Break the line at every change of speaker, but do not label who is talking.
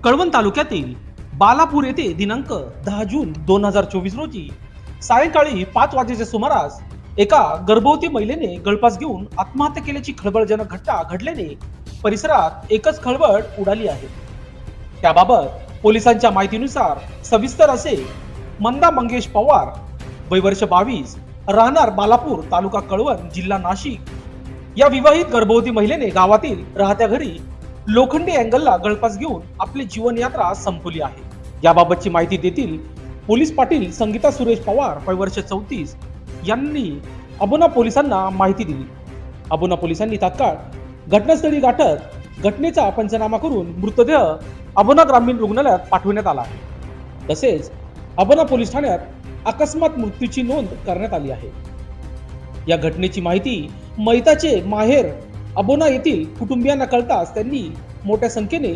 कळवण तालुक्यातील बालापूर येथे दिनांक 10 जून 2024 रोजी सायंकाळी 5 वाजेच्या सुमारास एका गर्भवती महिलेने गळफास घेऊन आत्महत्या केल्याची खळबळजनक घटना घडल्याने परिसरात एकच खळबळ उडाली आहे। त्याबाबत पोलिसांच्या माहितीनुसार सविस्तर असे मंदा मंगेश पवार, वय वर्ष 22, राहणार बालापूर, तालुका कळवण, जिल्हा नाशिक, या विवाहित गर्भवती महिलेने गावातील राहत्या घरी लोखंडी अँगलला गळफास घेऊन आपली जीवनयात्रा संपवली आहे। याबाबतची माहिती देतील पोलीस पाटील संगीता सुरेश पवार, वय वर्ष 34, यांनी अबोना पोलिसांना माहिती दिली। अबोना पोलिसांनी तात्काळ घटनास्थळी गाठत घटनेचा पंचनामा करून मृतदेह अबोना ग्रामीण रुग्णालयात पाठवण्यात आला आहे। तसेच अबोना पोलीस ठाण्यात अकस्मात मृत्यूची नोंद करण्यात आली आहे। या घटनेची माहिती मैताचे माहेर अबोना येथील कुटुंबियांना कळताच त्यांनी मोठ्या संख्येने